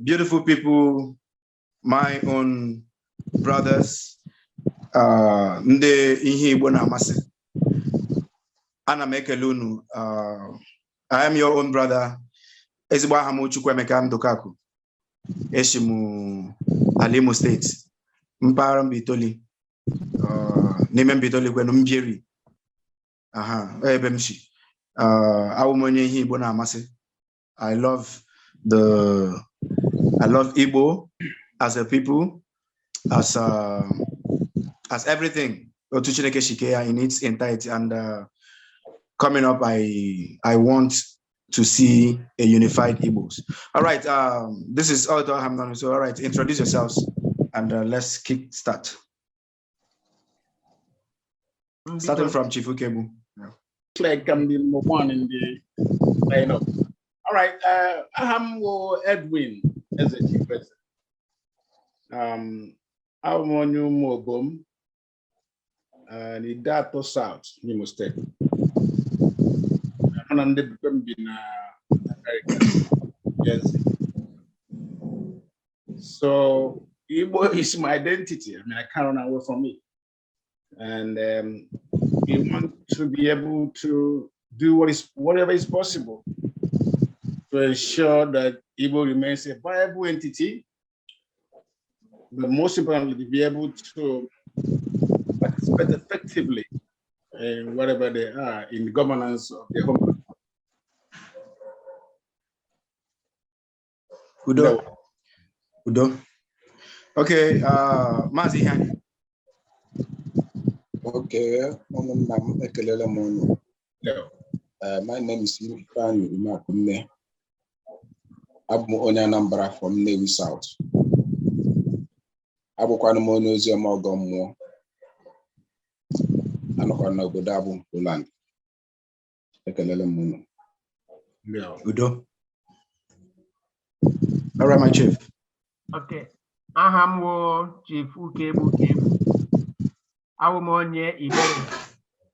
beautiful people, my own brothers, Nde ihe Igbo na amasị. Ana m ekele unu. I am your own brother. Ezigbo aha m Chukwuemeka Ndukaku. Esi m ala Imo State. Mpaghara Mbitoli. N'ime Mbitoli kwenu Mbieri. Ebe m si. Awụ m onye ihe Igbo na amasị. I love Igbo as a people, as everything. Otu Chineke shike ya in its entirety. And coming up, I want to see a unified Igbos. All right, this is all that I'm done. So, all right, introduce yourselves and let's kick start. Starting from Chief Ukebu. Like I'm the one in the lineup. All right, I'm Edwin as a chief president. I'm on New Mobom, the Dato South, Imo State. I'm on the America. Yes. So Igbo is my identity. I mean, I can't run away from it. And we want to be able to do whatever is possible to ensure that Igbo remains a viable entity, but most importantly, to be able to participate effectively in whatever they are in the governance of the home. Udo. Okay, Mazi Hani. Okay, my name is Ifeanyi Umakunne. I'm onye Anambra from Nnewi South. Abụkwanụ m onye ozi ọma ọgọ mmụọ. Anọkwa n'obodo abụ Poland. Ekelele m unu. Udo. All right, my chief. Okay. Aha m wụ Chief Ukebu. Awụ m onye Iberi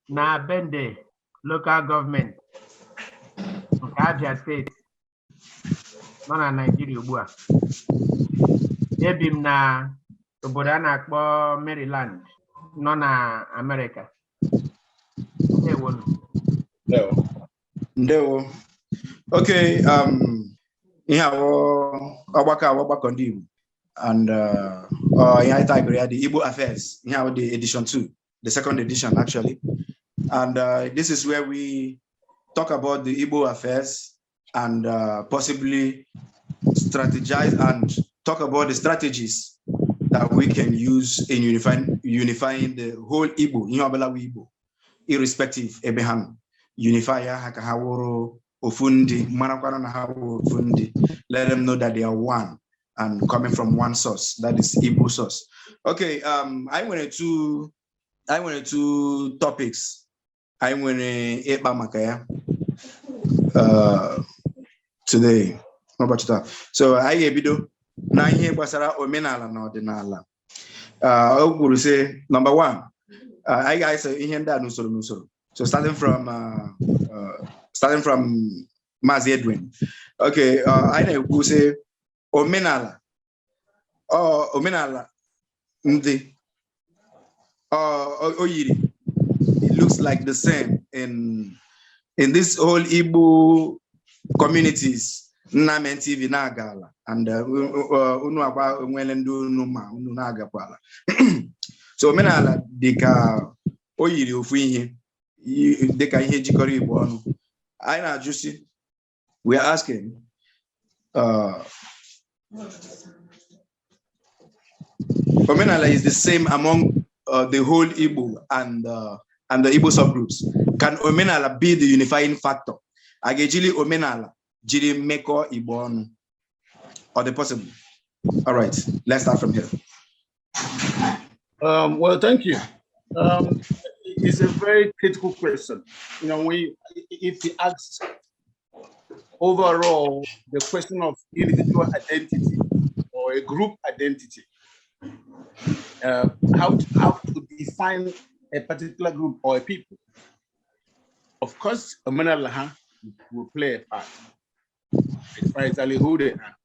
na Bende local government nke Abia State nọ na Nigeria ugbu a. Ebi m na obodo a na-akpọ Maryland nọ na America. Ndewo. Okay, ihe ọgbakọ ndị Igbo and ihe anyị tagoro ya the Igbo Affairs, ihe the edition 2, the second edition actually. And this is where we talk about the Igbo affairs and possibly strategize and talk about the strategies that we can use in unifying the whole Igbo, irrespective Ebehan, unify Hakahaworo, Ofundi, Manakwara na Ofundi, let them know that they are one and coming from one source, that is Igbo source. Okay, I wanted two topics. I want to Makaya today. How about that? So I ebido na ihe gbasara omenala na ọdịnala. O kwuru say number one, I guys ihe ndị a n'usoro. So starting from Mazi Edwin. Okay, I na-ekwu say omenala ndị oyiri. It looks like the same in this whole Igbo communities. Namen TV Nagala and Unuaba unu Nagakwala. So Menala deka oyiri ofuihe deka ihe jikori Igbo ọnụ. I na juicy. We are asking Omenala is the same among the whole Igbo and the Igbo subgroups. Can Omenala be the unifying factor? Agejili Omenala jiri meko Igbo ọnụ. Or the possible? All right, let's start from here. Well, thank you. It's a very critical question. You know, if he asks overall the question of individual identity or a group identity, how to define a particular group or a people. Of course, Omenala will play a part. It's who they are.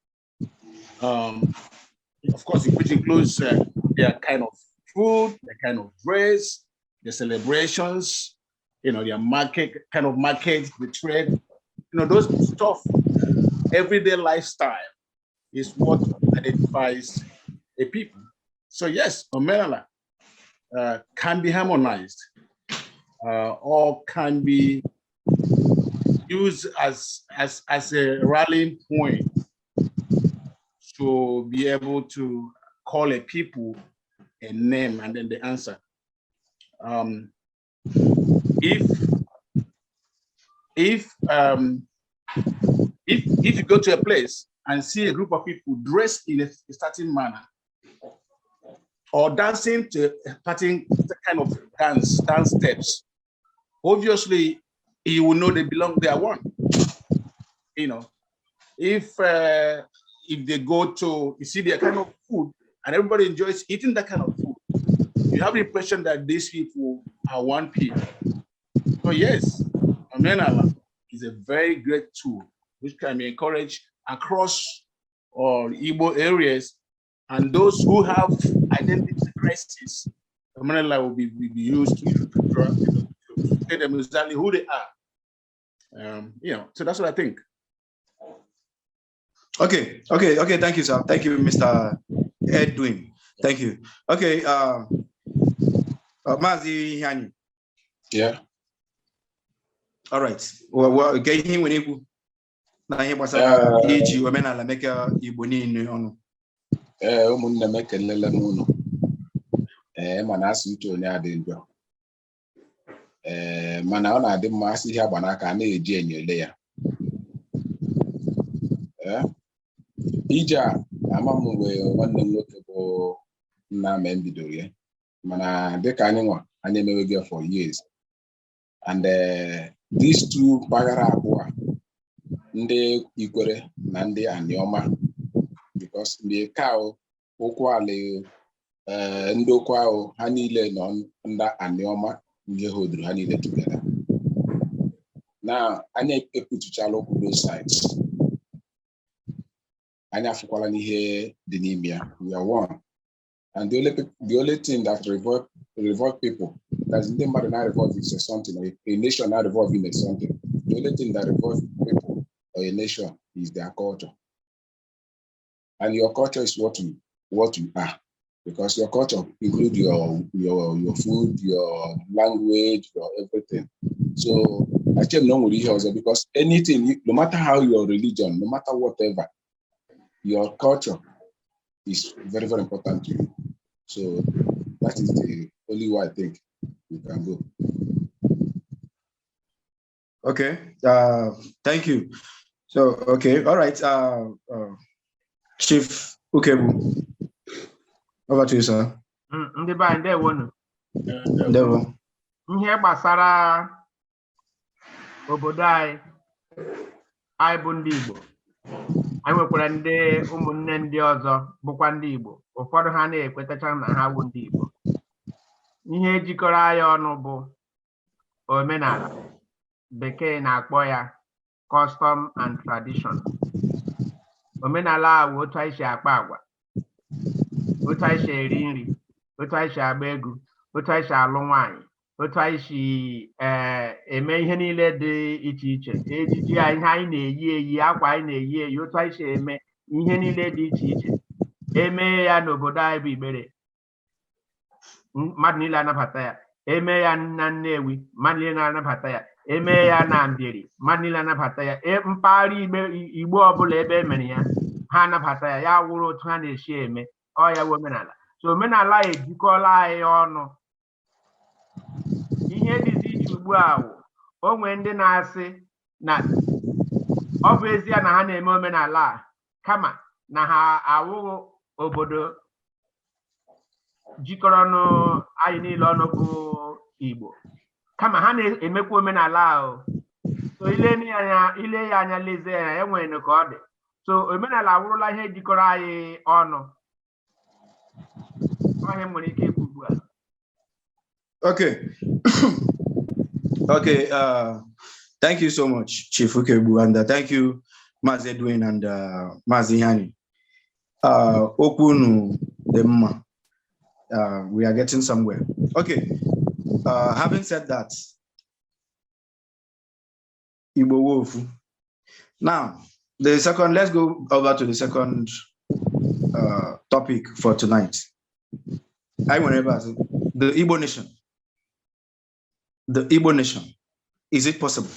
Of course, which includes their kind of food, their kind of dress, the celebrations, their kind of market, the trade, those stuff, everyday lifestyle is what identifies a people. So yes, Omenala can be harmonized or can be used as a rallying point to be able to call a people a name and then the answer. If you go to a place and see a group of people dressed in a certain manner or dancing to a certain kind of dance steps, obviously you will know they belong there. One, if they go to, you see their kind of food and everybody enjoys eating that kind of food, you have the impression that these people are one people. So yes, Omenala is a very great tool which can be encouraged across all Igbo areas, and those who have identity crisis, Omenala will be used to tell them exactly who they are. So that's what I think. Okay. Thank you, sir. Thank you, Mr. Edwin. Thank you. Okay. Mazi Hani. Yeah. All right. Well, get him when you na ihe gbasara iji omenala meke Igbo niile ọnụ. Ụmụnne m ekelele m unu. Mana asị uche onye adị njọ. Mana ọ na-adị mma asị ihe agba n'aka a na-eji enyele ya. Ije a ama m mgbe nwanne m nwoke bụ nna m bidoro ya. Mana dịka anyị nwa anyị emewe for years. And these two mpaghara abụọ ndị Ikwere na ndị Anioma, because ndị Kao okwu ala ndị okwu ahụ ha niile nọ ndị Anioma ndị hoduru ha niile together. Now anyị ekwutuchala okwu those sides. Anyị afụkwala n'ihe dị n'ime ya. We are one. And the only thing that revolt people, that's the matter not revolt is something, or a nation not revolving is something. The only thing that revolts people or a nation is their culture. And your culture is what you are, because your culture includes your food, your language, your everything. So I came along with it also because anything, no matter how your religion, no matter whatever, your culture is very, very important to you. So that is the only way I think you can go. Okay. Thank you. So, okay. All right. Chief Ukebu. Over to you, sir. Ndị be anyị ndewonu. Ndewo. Ihe gbasara obodo anyị bụ ndị Igbo. Anyị nwekwara ndị ụmụnne ndị ọzọ bụkwa ndị Igbo. Ụfọdụ ha na-ekwetacha na ha bụ ndị Igbo. Ihe jikọrọ anyị ọnụ bụ omenala. Bekee na-akpọ ya custom and tradition. Omenala a bụ otu anyị si akpa agwa, otu anyị si eri nri, otu anyị si agba egwu, otu anyị si alụ nwaanyị, otu anyị si eme ihe niile dị iche iche, ejiji anyị, ihe anyị na-eyi, akwa anyị na-eyi, otu anyị si eme ihe niile dị iche iche. Eme ya n'obodo anyị bụ Igbere, mmadụ niile anabata ya. Eme ya na Nnewi, mmadụ niile anabata ya. Eme ya na Mbiri, mmadụ niile anabata ya. Mpaghara Igbo ọbụla ebe emere ya, ha anabata ya. Ya wụrụ otu ha na-esi eme, ọ ya bụ omenala. So omenala ejikọla anyị ọnụ. Ihe dịzi iche ugbu a bụ onwe ndị na-asị na ọ bụ ezie na ha na-eme omenala a, kama na ha awụghị obodo jikọrọ ọnụ anyị niile ọnụ bụ Igbo, kama ha na-emekwa omenala ahụ. So ile ya anya lezie ya, enwere ka ọ dị. So omenala awụrụla ihe jikọrọ anyị ọnụ. Onye nwere ike ikwu ugbu a. Okay. Okay. Thank you so much, Chief Ukebu, and thank you, Mazi Edwin and Mazi Hani. Okunu Demma. We are getting somewhere. Okay. Having said that, Igbo Wofu. Now, let's go over to the second topic for tonight. I remember the Igbo nation. The Igbo nation. Is it possible?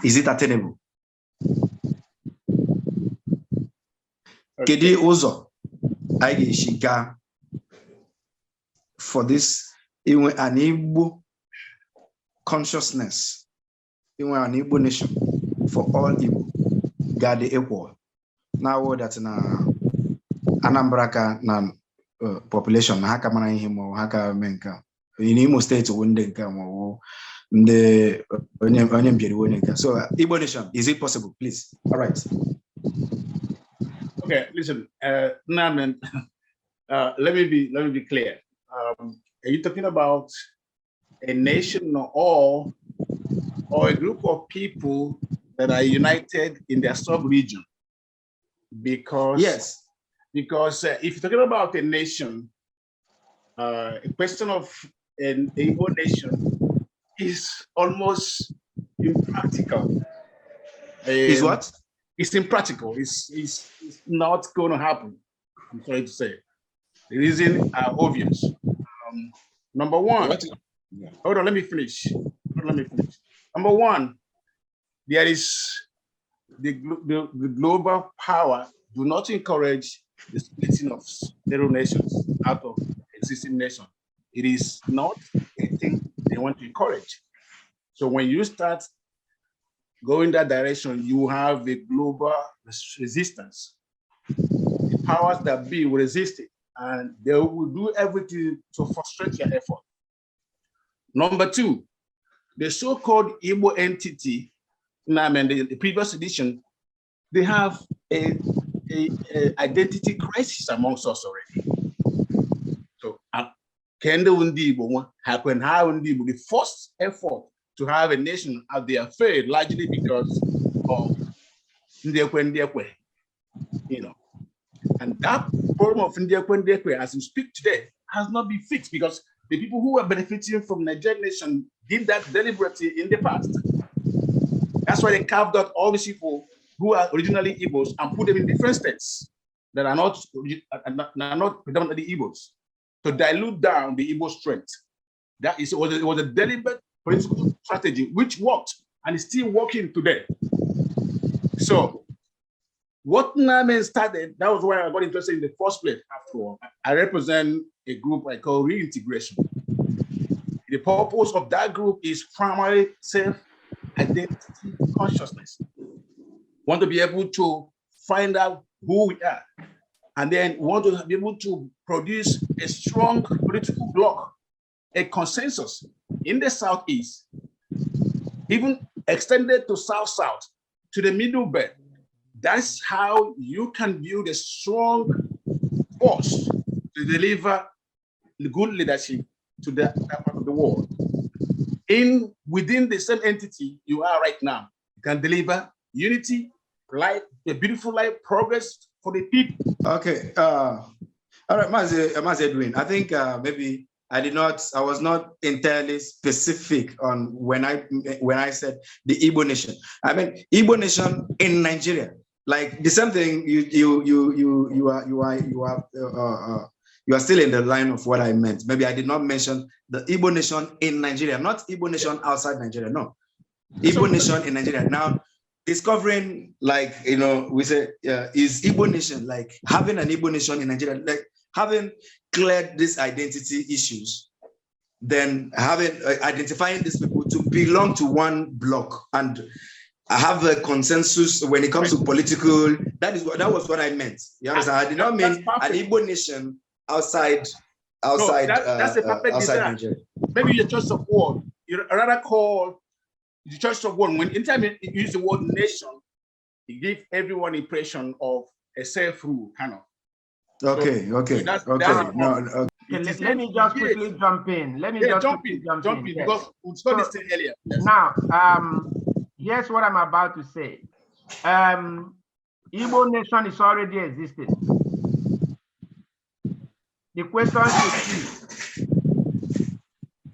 Is it attainable? Kedi Uzo, Shiga, for this, even an Igbo consciousness, even an Igbo nation, for all Igbo, God the equal. Now that na Anambra na population, haka mana him or haka menka. In Imo State, wouldn't come the so Igbo nation, is it possible? Please. All right. Okay, listen, Namen, let me be clear. Are you talking about a nation or a group of people that are united in their sub-region? Because yes, because if you're talking about a nation, a question of an Igbo nation is almost impractical. Is what? It's impractical. It's not going to happen. I'm sorry to say. The reason are obvious. Number one, hold on, let me finish. Number one, there is the global power do not encourage the splitting of several nations out of existing nations. It is not a thing they want to encourage. So when you start going that direction, you have a global resistance. The powers that be will resist it, and they will do everything to frustrate your effort. Number two, the so-called Igbo entity, the previous edition, they have a identity crisis amongst us already. So, the first effort to have a nation as they have failed, largely because of Ndiekwe, you know. And that problem of Ndiekwe, as we speak today, has not been fixed because the people who are benefiting from Nigerian nation did that deliberately in the past. That's why they carved out all these people who are originally Igbos and put them in different states that are not predominantly Igbos to dilute down the Igbo strength. That is, it was a deliberate political strategy which worked and is still working today. So what Namen started, that was why I got interested in the first place. After all, I represent a group I call reintegration. The purpose of that group is primarily self-identity consciousness. Want to be able to find out who we are, and then want to be able to produce a strong political bloc, a consensus in the Southeast, even extended to South-South, to the Middle Belt. That's how you can build a strong force to deliver good leadership to that part of the world. Within the same entity you are right now, you can deliver unity, life, a beautiful life, progress for the people. Okay. All right, Mazi Edwin. I think maybe I was not entirely specific on when I said the Igbo nation. I mean Igbo nation in Nigeria. Like the same thing. You are still in the line of what I meant. Maybe I did not mention the Igbo nation in Nigeria, not Igbo nation outside Nigeria. No, Igbo nation in Nigeria. Now, discovering, like, we say, is Igbo nation, like having an Igbo nation in Nigeria, like having cleared these identity issues, then identifying these people to belong to one block and have a consensus when it comes to political. That was what I meant. You understand? I did not mean an Igbo nation outside that's a perfect outside Nigeria. Maybe your choice of word, you rather call the choice of word. Anytime you use the word nation, it gives everyone impression of a self-rule kind of. Okay. No. Let me just quickly jump in. Jump in because we saw this thing earlier. Yes. Now, here's what I'm about to say. Igbo nation is already existing. The question is,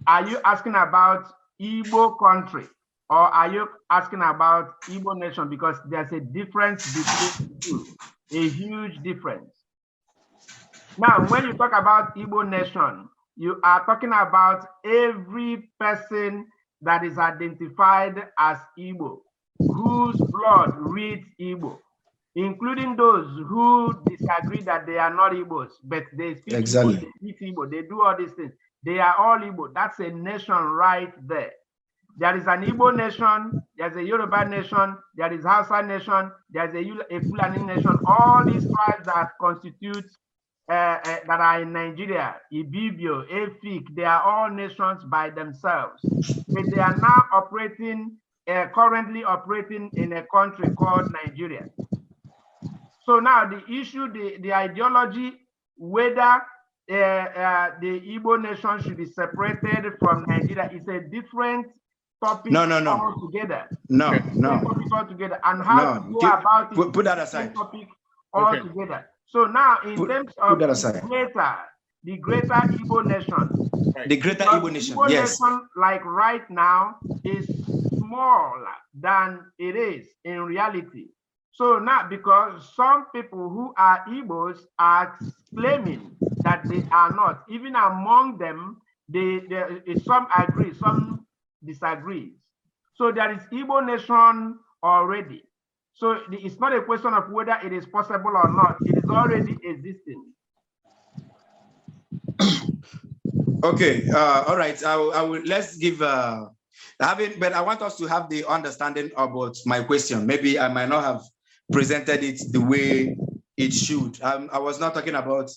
are you asking about Igbo country or are you asking about Igbo nation? Because there's a difference between the two, a huge difference. Now, when you talk about Igbo nation, you are talking about every person that is identified as Igbo, whose blood reads Igbo, including those who disagree that they are not Igbos, but they speak Exactly. Igbo, they speak Igbo, they do all these things. They are all Igbo. That's a nation right there. There is an Igbo nation, there's a Yoruba nation, there is Hausa nation, there's a Fulani nation. All these tribes that constitute, that are in Nigeria, Ibibio, Efik, they are all nations by themselves. But they are now operating, currently operating in a country called Nigeria. So now the issue, the ideology, whether the Igbo nation should be separated from Nigeria is a different topic altogether. Topic altogether. And how to go about it, put that aside. Topic altogether. So now, in terms of the greater Igbo nation, the greater Igbo nation, Igbo yes, nation, like right now, is smaller than it is in reality. So now, because some people who are Igbos are claiming that they are not, even among them, some agree, some disagree. So there is Igbo nation already. So it's not a question of whether it is possible or not. It is already existing. Okay. All right. I will. Let's give. But I want us to have the understanding about my question. Maybe I might not have presented it the way it should. I was not talking about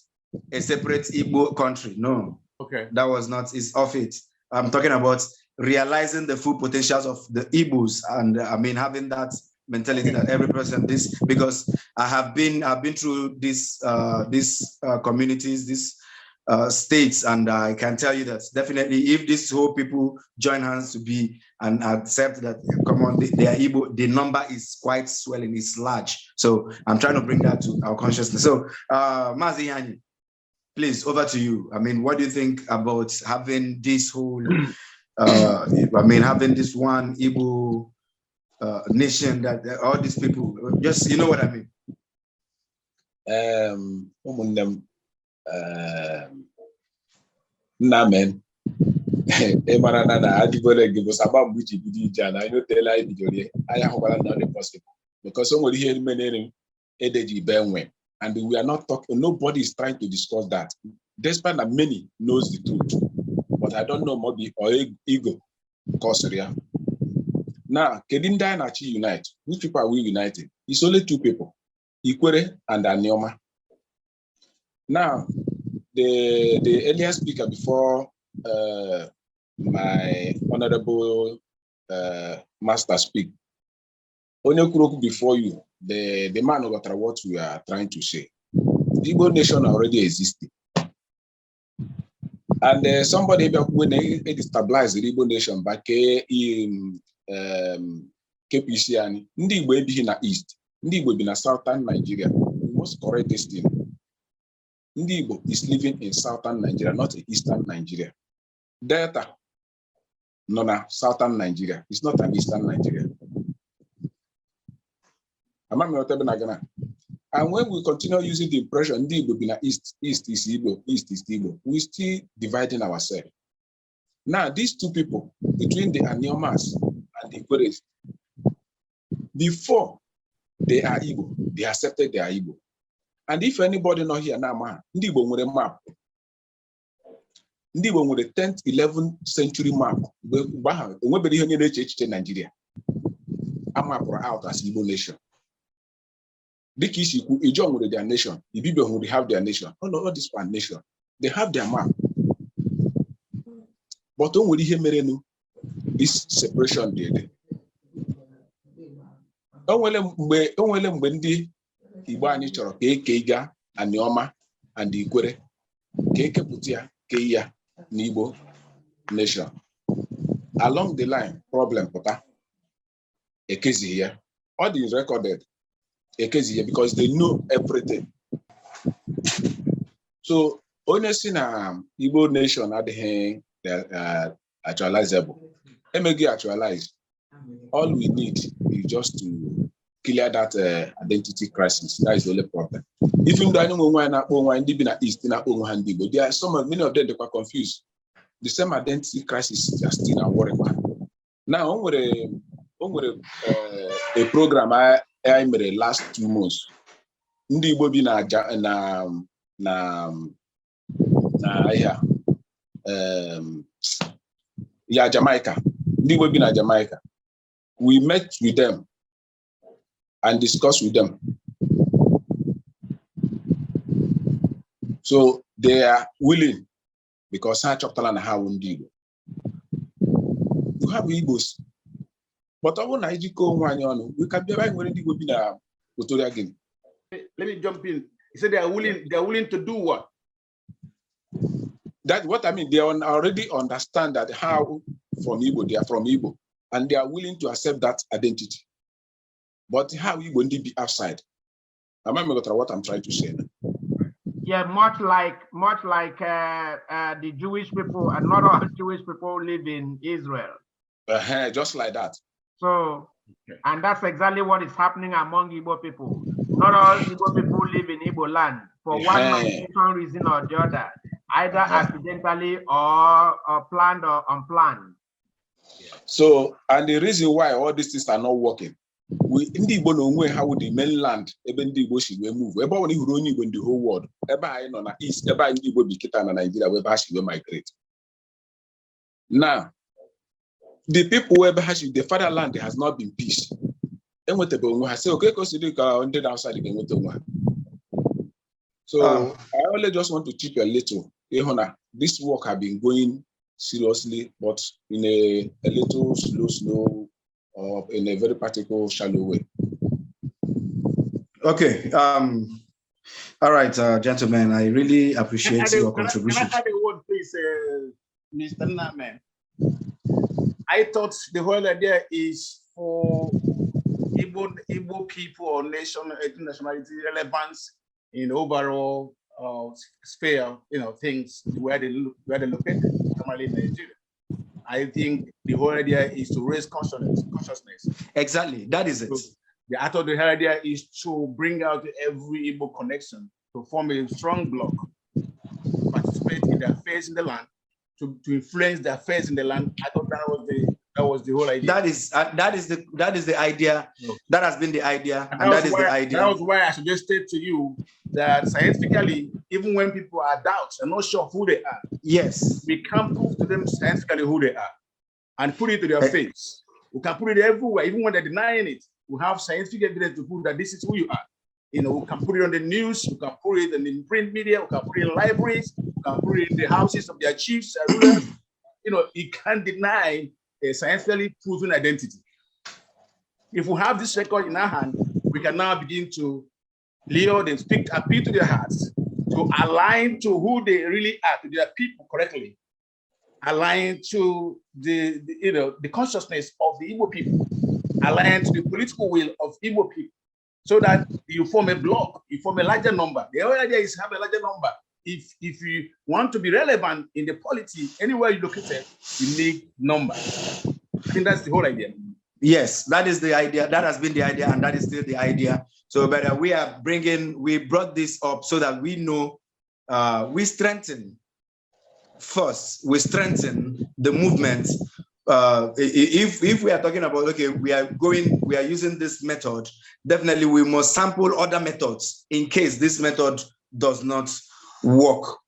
a separate Igbo country. No. Okay. That was not. It's off it. I'm talking about realizing the full potentials of the Igbos, and I mean having that mentality that every person because I have been through these communities, these states, and I can tell you that definitely if these whole people join hands to be and accept that, come on, they are Igbo, the number is quite swelling, it's large. So I'm trying to bring that to our consciousness. So Mazi Yani, please, over to you. I mean, what do you think about having this whole having this one Igbo nation that all these people, just, you know what I mean? Namen. Emarana na adibole gibo saba mbuchi bidi jana ino tela ibijori aya hobala not possible because somebody here menene edeji benwe and we are not talking, nobody is trying to discuss that despite that many knows the truth, but I don't know maybe or ego cause area. Now Kedinda and Achi unite. Which people are we uniting? It's only two people, Ikwere and Anioma. Now the earlier speaker before my honorable master speak, Onyokuroku before you, the man got what we are trying to say. The Igbo nation already existed. And somebody when they destabilized the Igbo nation back in KPC and Ndi Igbo be in the east, Ndi Igbo be in southern Nigeria. We must correct this thing. Ndi Igbo is living in southern Nigeria, not in eastern Nigeria. Delta, no, southern Nigeria. It's not an eastern Nigeria. And when we continue using the impression, Ndi Igbo be in east is Igbo, east is Igbo, we still dividing ourselves. Now, these two people, between the Aniomas and the Igbo, before they are Igbo, they accepted they are Igbo. And if anybody not here now, man, Ndi Igbo with a map. Ndi Igbo with the 10th, 11th century map. Nobody here in Nigeria. A map out as Igbo nation. The Kishiku, Ijon with their nation. The people would have their nation. Oh, no, not this one nation. They have their map. But don't we hear this separation did. Don't when the Igbo anyị chọrọ ka Ikega Anioma and Ikwere ka ekepụta ka ya n'Igbo nation. Along the line, problem pụta ekezi ya. All is recorded. because they know everything. So honestly, Igbo nation at the actualizable. MG actualize. All we need is just to clear that identity crisis. That is the only problem. Even though I know when I live in the East, there are many of them that are confused. The same identity crisis is still a worry. Now, on with a program I made the last 2 months. Ndị Igbo bi Jamaica. Ndị Igbo bi na Jamaica. We met with them and discussed with them. So they are willing because I chapter and how we have Igbos. But I want to we can be right when Igbo be na Equatorial Guinea. Let me jump in. He said they are willing to do what? That's what I mean. They already understand that how from Igbo, they are from Igbo, and they are willing to accept that identity. But how Igbo need be outside? Am I making what I'm trying to say now? Yeah, much like the Jewish people, and not all Jewish people live in Israel. Just like that. So, and that's exactly what is happening among Igbo people. Not all Igbo people live in Igbo land for one reason or the other, either accidentally or planned or unplanned. So, and the reason why all these things are not working, we in the Igbo know how the mainland, even the Igbo should move. Everybody who run in the whole world, everybody in the east, everybody in Igbo be Kita and Nigeria, where she will migrate. Now, the people where the fatherland has not been peace. And what I say, okay, because you on the outside again with the one. So I only just want to chip a little. This work has been going seriously, but in a little slow, or in a very particular shallow way. Okay. All right, gentlemen, I really appreciate your contribution. Can I add a word, please, Mr. Naman? I thought the whole idea is for Igbo people or nationality relevance in overall sphere, things where they located, primarily in Nigeria. I think the whole idea is to raise consciousness. Exactly, that is it. So I thought the whole idea is to bring out every Igbo connection to form a strong bloc, participate in the affairs in the land, to influence the affairs in the land. I thought that was the whole idea. That is the idea. That has been the idea, and that is the idea. That was why I suggested to you that scientifically, even when people are doubts and not sure of who they are, yes, we can prove to them scientifically who they are and put it to their face. We can put it everywhere, even when they're denying it. We have scientific evidence to prove that this is who you are. We can put it on the news, we can put it in the print media, we can put it in libraries, we can put it in the houses of their chiefs and rulers. You can't deny a scientifically proven identity. If we have this record in our hand, we can now begin to lure them, appeal to their hearts, to align to who they really are, to their people correctly, align to the consciousness of the Igbo people, align to the political will of Igbo people, so that you form a bloc, you form a larger number. The whole idea is have a larger number. If you want to be relevant in the polity, anywhere you locate it, you need numbers. I think that's the whole idea. Yes, that is the idea. That has been the idea, and that is still the idea. So, but we brought this up so that we know, we strengthen the movement. If we are talking about, okay, we are using this method, definitely we must sample other methods in case this method does not work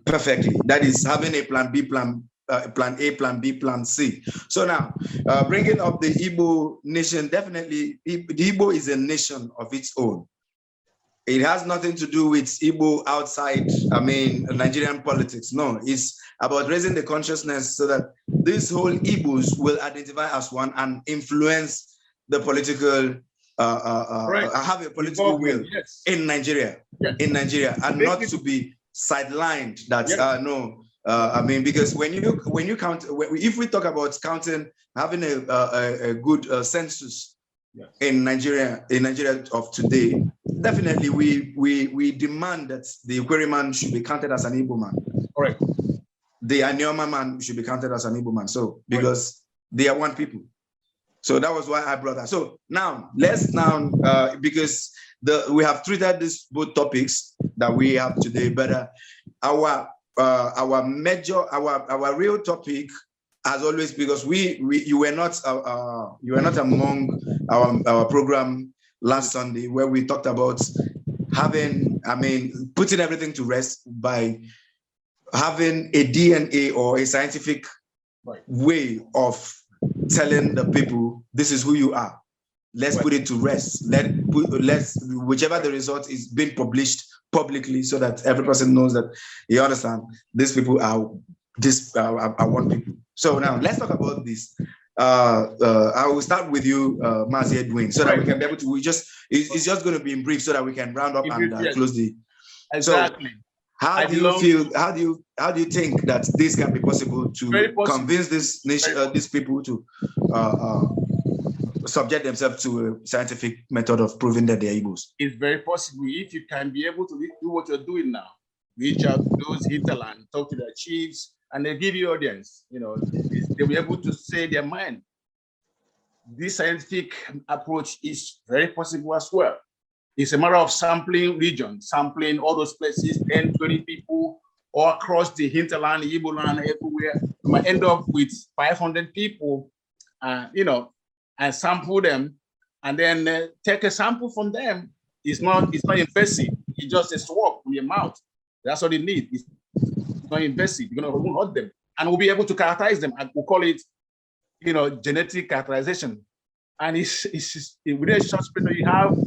perfectly. That is having a plan B, plan A, plan B, plan C. So now, bringing up the Igbo nation, definitely the Igbo is a nation of its own. It has nothing to do with Igbo outside, Nigerian politics. No, it's about raising the consciousness so that these whole Igbos will identify as one and influence the political, have a political will in Nigeria, and not to be sidelined. That because when you count, if we talk about counting, having a good census in Nigeria of today, definitely we demand that the Ikwere man should be counted as an Igbo man. Correct. The Anioma man should be counted as an Igbo man. So because they are one people. So that was why I brought that. So now because we have treated these both topics that we have today, but our real topic, as always, because you were not among our program last Sunday, where we talked about putting everything to rest by having a DNA or a scientific way of telling the people this is who you are. Let's put it to rest. Let's whichever the result is being published publicly, so that every person knows that you understand these people are one people. So now let's talk about this. I will start with you, Mazi Edwin, so that we can be able to. It's just going to be in brief, so that we can round up and close the. Exactly. So, how do you feel? How do you think that this can be possible to convince this nation, these people to subject themselves to a scientific method of proving that they're Igbos? It's very possible if you can be able to do what you're doing now. Reach out to those hinterland, talk to their chiefs, and they give you audience. They'll be able to say their mind. This scientific approach is very possible as well. It's a matter of sampling regions, sampling all those places, 10, 20 people all across the hinterland, Igbo land, everywhere. You might end up with 500 people, and sample them, and then take a sample from them. It's not invasive. It's just a swab from your mouth. That's all it needs. It's not invasive. You're going to hurt them, and we'll be able to characterize them. And we'll call it, genetic characterization. And it's within a short period, you have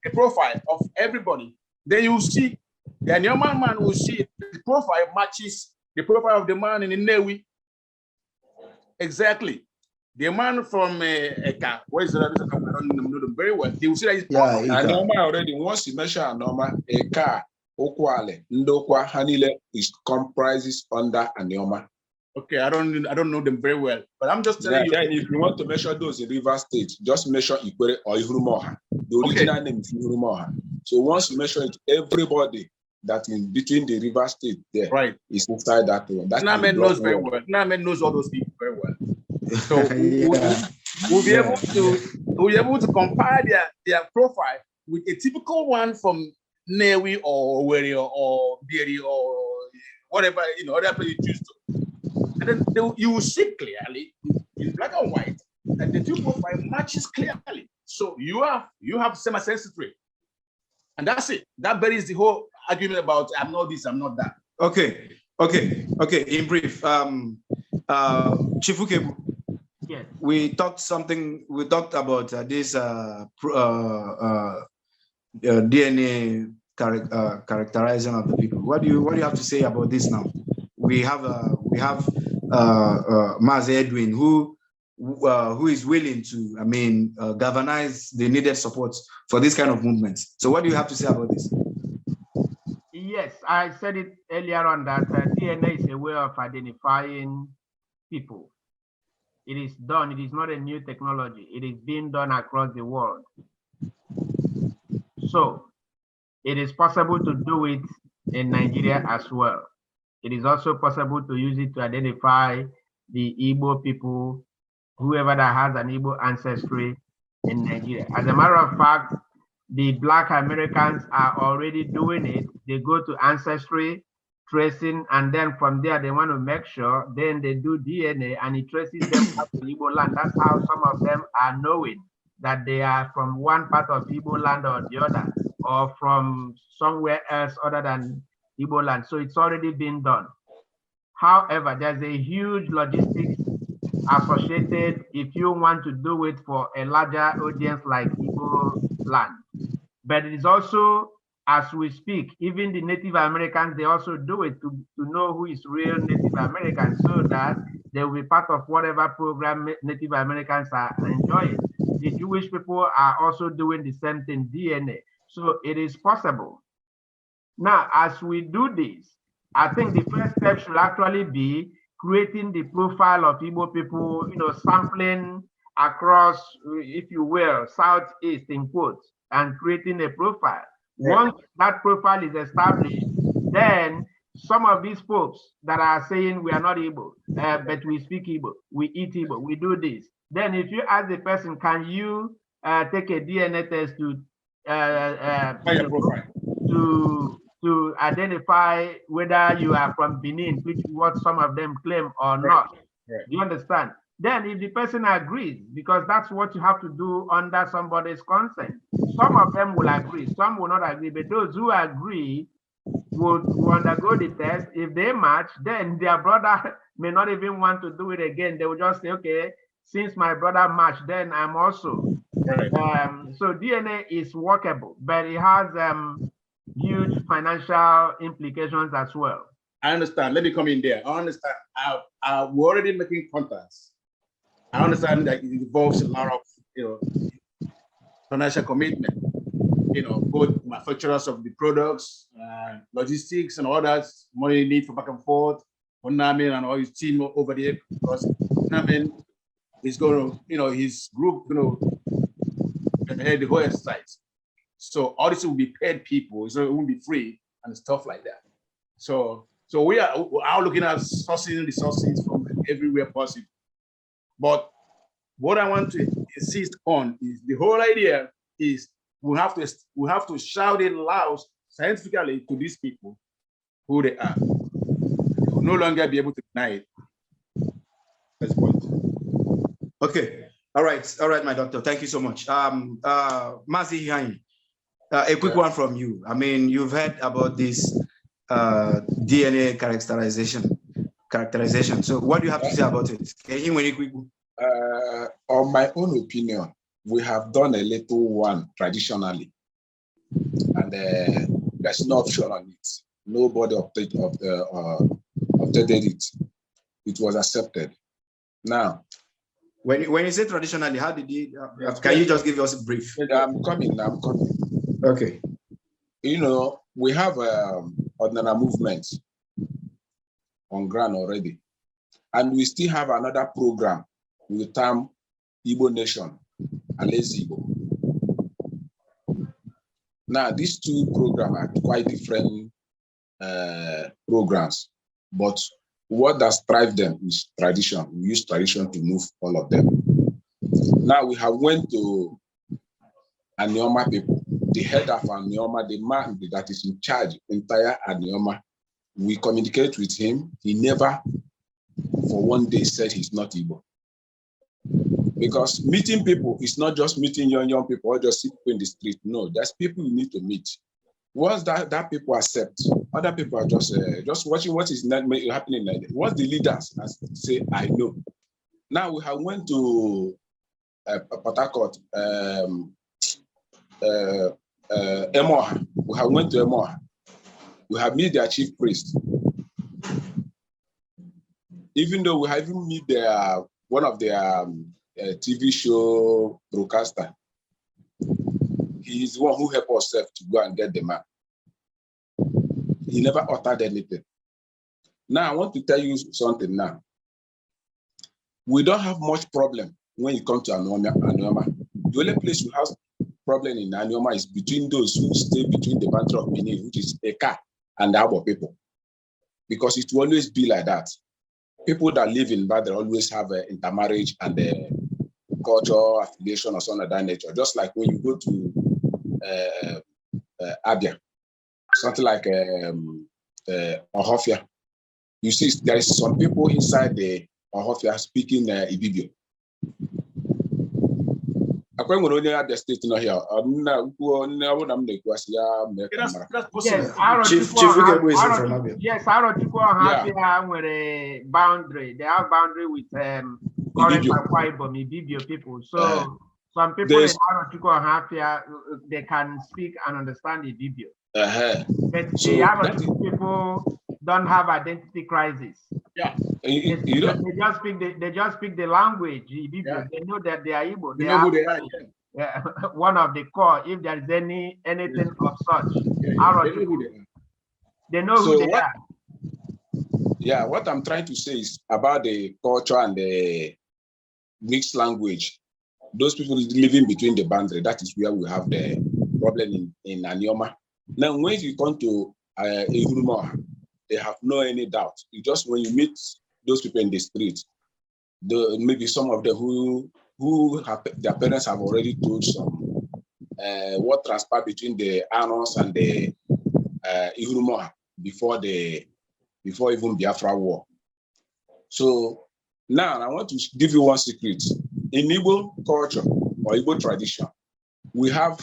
a profile of everybody. Then you see the Anioma man will see the profile matches the profile of the man in the Newi. Exactly. The man from Eka, what is that? I don't know them very well. They will see that it's Anoma already. Once you measure Anoma, Eka, Okwale, Ndokwa, Hanile is comprises under Anioma. Okay, I don't know them very well, but I'm just telling you. If you want to measure those in River State, just measure Ikwere or Ihurumoha. The original name is Ihurumoha. So once you measure it, everybody that is between the River State there is inside that one. That Namen knows very well. Namen knows all those people very well. So we'll be able to compare their profile with a typical one from Newi or Weri or Bieri or whatever, whatever you choose to. And then you will see clearly in black and white that the two profile matches clearly. So you have same ancestry, and that's it. That buries the whole argument about I'm not this, I'm not that. Okay. In brief, Chief Ukebu, yes, we talked about this DNA characterizing of the people. What do you have to say about this now? We have Mazi Edwin who is willing to, galvanize the needed support for this kind of movement. So what do you have to say about this? Yes, I said it earlier on that DNA is a way of identifying people. It is done. It is not a new technology. It is being done across the world. So it is possible to do it in Nigeria as well. It is also possible to use it to identify the Igbo people, whoever that has an Igbo ancestry in Nigeria. As a matter of fact, the Black Americans are already doing it. They go to ancestry tracing, and then from there they want to make sure, then they do DNA and it traces them back to Igbo land. That's how some of them are knowing that they are from one part of Igbo land or the other, or from somewhere else other than Igbo land. So it's already been done. However, there's a huge logistics associated if you want to do it for a larger audience like Igbo land. But it is also, as we speak, even the Native Americans, they also do it to know who is real Native American, so that they will be part of whatever program Native Americans are enjoying. The Jewish people are also doing the same thing, DNA. So it is possible. Now, as we do this, I think the first step should actually be creating the profile of Igbo people, sampling across, if you will, Southeast in quotes, and creating a profile. Yeah. Once that profile is established, then some of these folks that are saying we are not Igbo, but we speak Igbo, we eat Igbo, we do this. Then if you ask the person, can you take a DNA test to identify whether you are from Benin, which what some of them claim or not? Right. Do you understand? Then if the person agrees, because that's what you have to do under somebody's consent, some of them will agree, some will not agree, but those who agree would undergo the test. If they match, then their brother may not even want to do it again. They will just say, okay, since my brother matched, then I'm also. Right. So DNA is workable, but it has huge financial implications as well. I understand. Let me come in there. I understand. We're already making contacts. I understand that it involves a lot of, financial commitment. Both manufacturers of the products, logistics, and all that money you need for back and forth. Namin and all his team over there, because Namin is going to, his group, head the whole exercise. So all this will be paid people, so it won't be free and stuff like that. So we are looking at sourcing resources from everywhere possible. But what I want to insist on is the whole idea is we have to shout it loud scientifically to these people who they are. They will no longer be able to deny it. That's the point. Okay. All right, my doctor. Thank you so much. Mazi Hihain, a quick one from you. I mean, you've heard about this DNA characterization. So what do you have to say about it? On my own opinion, we have done a little one traditionally, and there's no option on it. Nobody updated it. It was accepted. Now, when you say traditionally, how did you? Can you just give us a brief? I'm coming. Okay. We have ordinary movement on ground already, and we still have another program with term Igbo Nation, Alaeze Igbo. Now, these two programs are quite different programs, but what does drive them is tradition. We use tradition to move all of them. Now we have went to Anioma people, the head of Anioma, the man that is in charge entire Anioma. We communicate with him. He never, for one day, said he's not Igbo. Because meeting people is not just meeting young people or just see people in the street. No, there's people you need to meet. Once that people accept, other people are just watching what is happening. Once the leaders say, I know. Now we have went to Port Harcourt, Emoha. We have went to Emoha. We have met their chief priest. Even though we have even met one of their TV show broadcaster, he is the one who helped us to go and get the man. He never uttered anything. Now I want to tell you something now. We don't have much problem when you come to Anioma. The only place we have problem in Anioma is between those who stay between the boundary of Benin, which is Eka, and the Igbo people. Because it will always be like that. People that live in Badr always have intermarriage and cultural affiliation or something of that nature. Just like when you go to Abia, something like Ohofia, you see there is some people inside the Ohofia speaking Ibibio. Akwai nwere onye Abia State nọ here. That's possible. Yes, Arochukwu Ohafia nwere boundary. They have boundary with current Akwa Ibom, Ibibio people. So some people in Arochukwu Ohafia, they can speak and understand Ibibio. But so the Arochukwu people don't have identity crisis. Yeah. They just speak the language. Yeah. They know that they are Igbo. They know who they are. Yeah. One of the core, if there is anything of such, they know who they are. Yeah, what I'm trying to say is about the culture and the mixed language. those people living between the boundary, that is where we have the problem in Anioma. Now, when you come to Ihurumoha, they have no any doubt. You just, when you meet those people in the street, maybe some of them who have, their parents have already told some what transpired between the Anos and the Ihurumoha before even Biafra war. So now I want to give you one secret. In Igbo culture or Igbo tradition, we have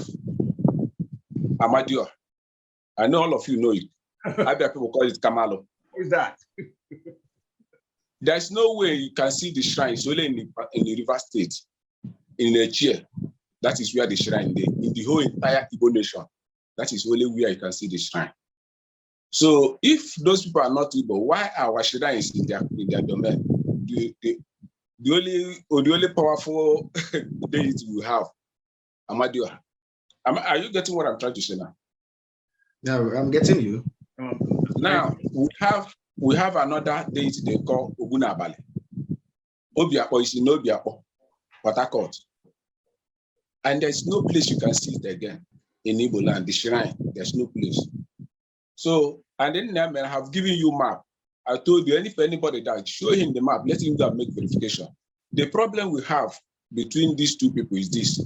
Amadioha. I know all of you know it. Other people call it Kamalo. Who's that? There's no way you can see the shrine. It's only in the River State, in a chair. That is where the shrine is. In the whole entire Igbo nation, that is only where you can see the shrine. So if those people are not Igbo, why our shrine is in their domain? The only powerful deity we have, Amadioha. Are you getting what I'm trying to say now? No, I'm getting you. Now we have another deity they call Ogunabale. Obiapo is in Obiapo, Port Harcourt. And there's no place you can see it again in Igbo land, the shrine. There's no place. So, and then I have given you map. I told you, if anybody that show him the map, let him go and make verification. The problem we have between these two people is this.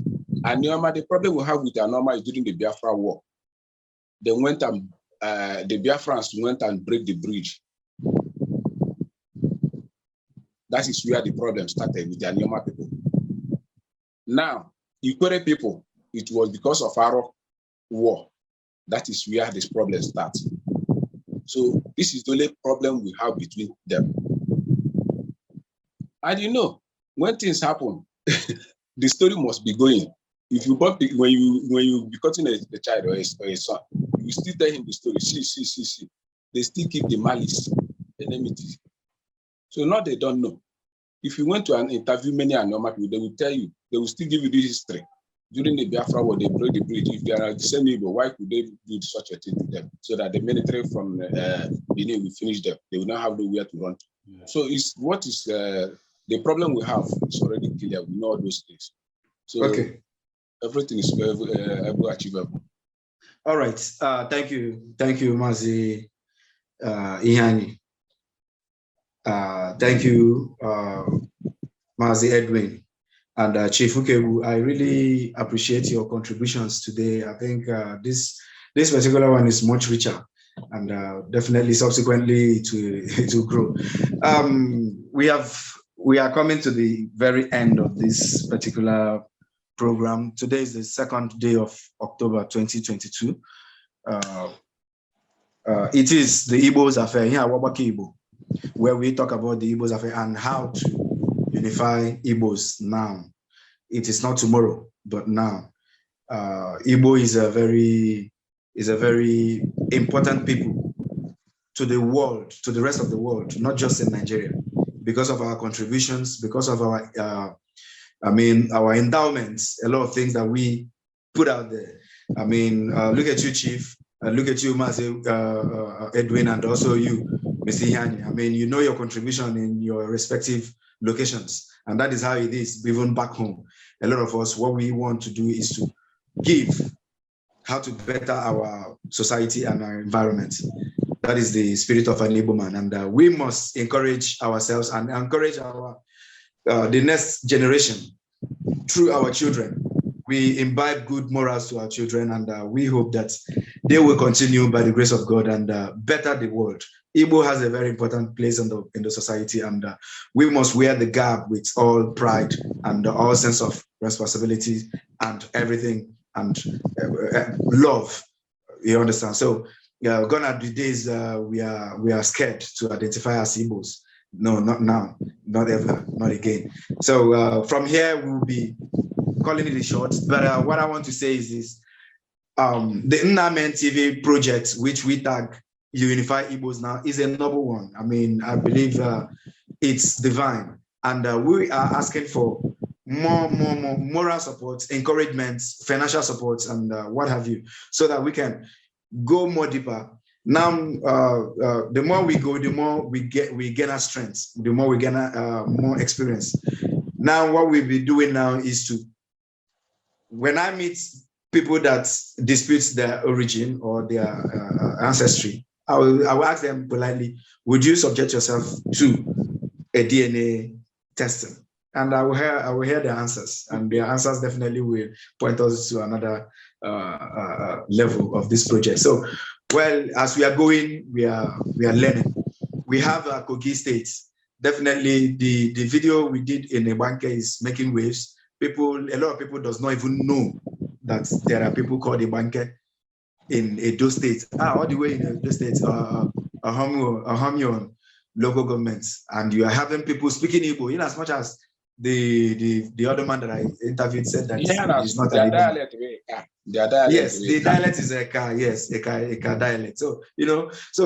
And the problem we have with Anoma is during the Biafra war. They went and the Biafrans went and break the bridge. That is where the problem started with the Anioma people. Now, Ikwere people, it was because of our war. That is where this problem starts. So this is the only problem we have between them. And you know, when things happen, the story must be going. If you when you be cutting a child or a son, you still tell him the story. See. They still keep the malice, enmity. So now they don't know. If you went to an interview many Anioma people, they will tell you, they will still give you the history. During the Biafra war, they broke the bridge. If they are the same Igbo, why could they do such a thing to them? So that the military from Benin will finish them. They will not have nowhere to run to. Yeah. So it's what is the problem we have is already clear. We know all those things. So okay. Everything is ever achievable. All right. Thank you, Mazi Ihani. Thank you, Mazi Edwin. And Chief Ukebu, I really appreciate your contributions today. I think this particular one is much richer, and definitely subsequently to grow. We are coming to the very end of this particular program. Today is the 2nd day of October 2022. It is the Igbo's affair here at Wabaki Igbo, where we talk about the Igbo's affair and how to unify Igbos now. It is not tomorrow, but now. Igbo is a very important people to the world, to the rest of the world, not just in Nigeria, because of our contributions, because of our, our endowments, a lot of things that we put out there. Look at you, Chief. Look at you, Mazi Edwin, and also you, Mr. Ihani. You know your contribution in your respective locations, and that is how it is even back home. A lot of us, what we want to do is to give, how to better our society and our environment. That is the spirit of an Igbo man, and we must encourage ourselves and encourage our the next generation through our children. We imbibe good morals to our children, and we hope that they will continue by the grace of God and better the world. Igbo has a very important place in the society, and we must wear the garb with all pride and all sense of responsibility and everything, and love. You understand? So gone are the days we are scared to identify as Igbos. No, not now, not ever, not again. So from here we'll be calling it short. But what I want to say is this: the Nnamen TV project, which we tag Unify Igbos now, is a noble one. I believe it's divine, and we are asking for more moral support, encouragement, financial support, and what have you, so that we can go more deeper. Now, the more we go, the more we gain our strength, the more we gain more experience. Now, what we'll be doing now is to when I meet people that dispute their origin or their ancestry, I will ask them politely, would you subject yourself to a DNA testing? And I will hear the answers, and their answers definitely will point us to another level of this project. So, well, as we are going, we are learning. We have Kogi State. Definitely, the video we did in Ebanke is making waves. A lot of people does not even know that there are people called Ebanke in Edo State. All the way in Edo State, Ahomyo local governments, and you are having people speaking Igbo, in as much as the other man that I interviewed said that it's not an dialect. Yes, the dialect is Eka, yes, Eka dialect. So,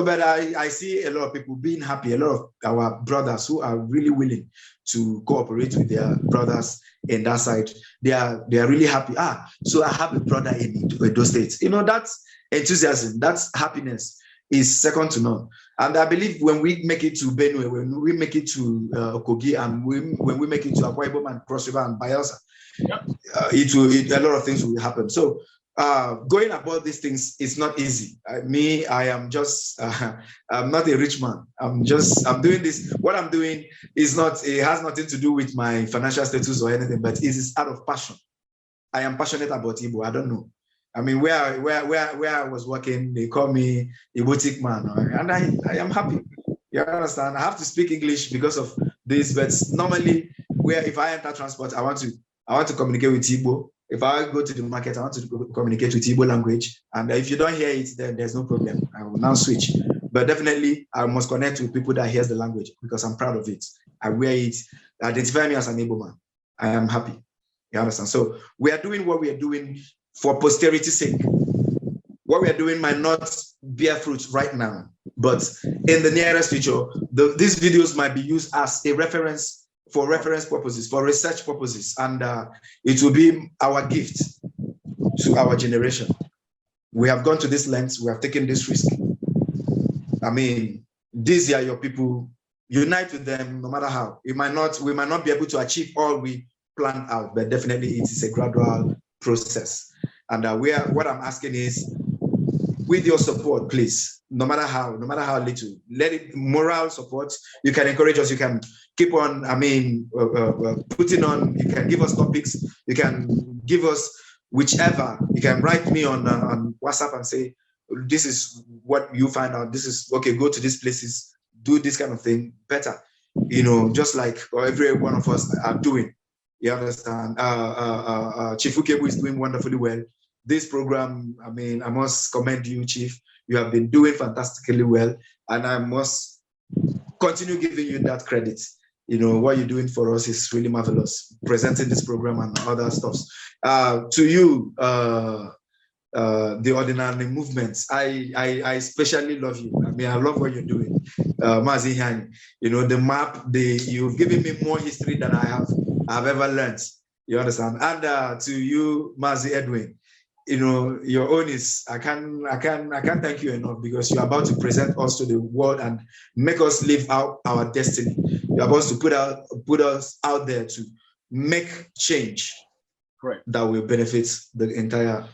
but I see a lot of people being happy, a lot of our brothers who are really willing to cooperate with their brothers in that side. They are really happy. So I have a brother in Edo State. That's enthusiasm, that's happiness is second to none. And I believe when we make it to Benue, when we make it to Kogi, and when we make it to Akwa Ibom and Cross River and Bayelsa, a lot of things will happen. So going about these things is not easy. I am just, I'm not a rich man. I'm doing this. What I'm doing it has nothing to do with my financial status or anything, but it is out of passion. I am passionate about Igbo. I don't know. I mean, where I was working, they call me a boutique man, and I am happy. You understand? I have to speak English because of this, but normally, if I enter transport, I want to communicate with Igbo. If I go to the market, I want to communicate with Igbo language. And if you don't hear it, then there's no problem. I will now switch. But definitely, I must connect with people that hears the language because I'm proud of it. I wear it. Identify me as an Igbo man. I am happy. You understand? So we are doing what we are doing for posterity's sake. What we are doing might not bear fruit right now, but in the nearest future, these videos might be used as a reference for reference purposes, for research purposes, and it will be our gift to our generation. We have gone to this length, we have taken this risk. I mean, these are your people. Unite with them, no matter how. We might not be able to achieve all we planned out, but definitely it is a gradual process. And what I'm asking is, with your support, please, no matter how little, let it moral support. You can encourage us. You can keep on. Putting on. You can give us topics. You can give us whichever. You can write me on WhatsApp and say, this is what you find out. This is okay. Go to these places. Do this kind of thing better. Just like every one of us are doing. You understand? Chief Ukebu is doing wonderfully well. This program, I must commend you, Chief. You have been doing fantastically well, and I must continue giving you that credit. What you're doing for us is really marvelous. Presenting this program and other stuff. To you, the ordinary movements, I especially love you. I love what you're doing. Mazi Hani, the map, you've given me more history than I've ever learned. You understand? And to you, Mazi Edwin, your own is, I can't thank you enough, because you're about to present us to the world and make us live out our destiny. You're about to put us out there to make change. Correct. That will benefit the entire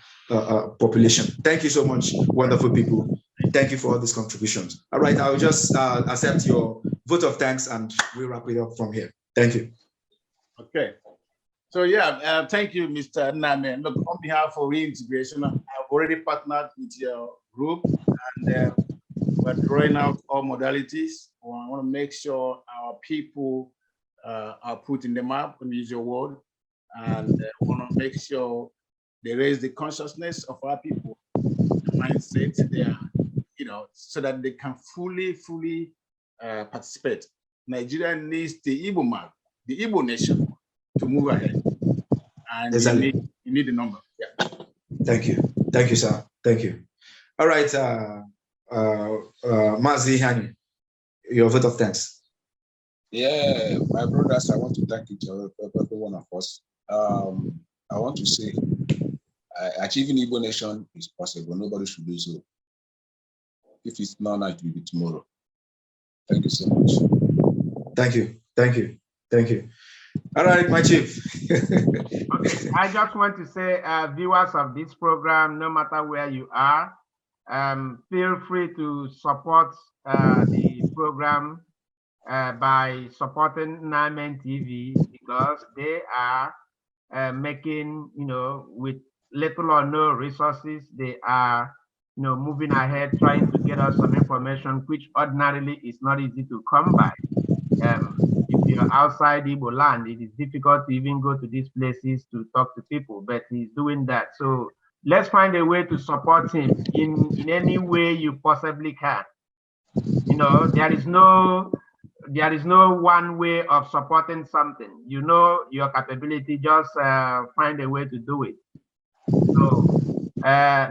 population. Thank you so much, wonderful people. Thank you for all these contributions. All right, I'll just accept your vote of thanks and we'll wrap it up from here. Thank you. Okay. So thank you, Mr. Name. Look, on behalf of Reintegration, I've already partnered with your group, and we're drawing out all modalities. I want to make sure our people are put in the map, and use your word, and want to make sure they raise the consciousness of our people, the mindset there, so that they can fully participate. Nigeria needs the Igbo map, the Igbo nation, to move ahead, and exactly. you need the number. Yeah. Thank you, sir. Thank you. All right, Mazi Hani, your vote of thanks. Yeah, my brothers, I want to thank each other, every one of us. I want to say, achieving Igbo nation is possible. Nobody should do so. If it's not now, it will be tomorrow. Thank you so much. Thank you. All right, my chief. Okay, I just want to say, viewers of this program, no matter where you are, feel free to support the program by supporting Namen TV, because they are making, with little or no resources, they are, moving ahead, trying to get us some information, which ordinarily is not easy to come by. If you're outside Igbo land, it is difficult to even go to these places to talk to people, but he's doing that. So let's find a way to support him in any way you possibly can. There is no one way of supporting something. Your capability, just find a way to do it. So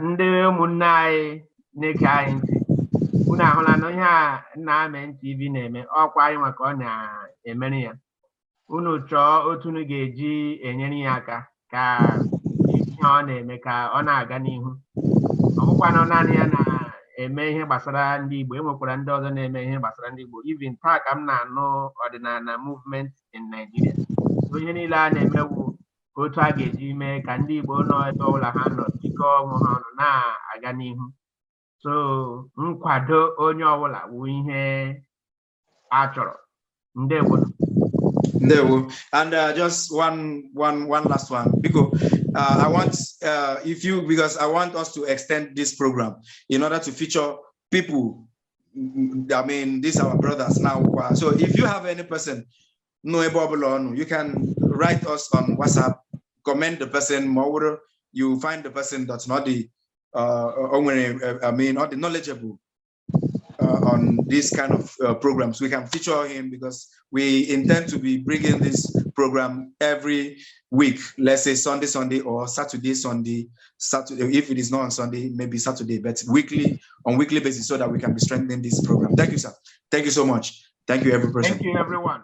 ndị ụmụnne anyị na-ege anyị ntị, unu ahụla na ihe a Namen TV na-eme, ọkwa anyị nwa ka ọ na-emere ya. Unu chọọ otu unu ga-eji enyere ya aka ka ihe ọ na-eme ka ọ na-aga n'ihu. Ọ bụkwa na naanị ya na-eme ihe gbasara ndị Igbo, enwekwara ndị ọzọ na-eme ihe gbasara ndị Igbo. Even taa ka m na-anụ ọdịnala movement in Nigeria. Ihe niile a na-emewu otu a ga-eji mee ka ndị Igbo nọ ebe ọbụla ha nọ jikọọ onwe ha ọnụ na-aga n'ihu. So nkwado onye ọbụla bụ ihe a chọrọ. Ndewo. Ndewo. And just one last one, because I want because I want us to extend this program in order to feature people. I mean, these are our brothers now. So if you have any person, you can write us on WhatsApp, comment the person, more you find the person that's not the not the knowledgeable on these kind of programs. We can feature him, because we intend to be bringing this program every week. Let's say Sunday, or Saturday. If it is not on Sunday, maybe Saturday, but on weekly basis, so that we can be strengthening this program. Thank you, sir. Thank you so much. Thank you, every person. Thank you, everyone.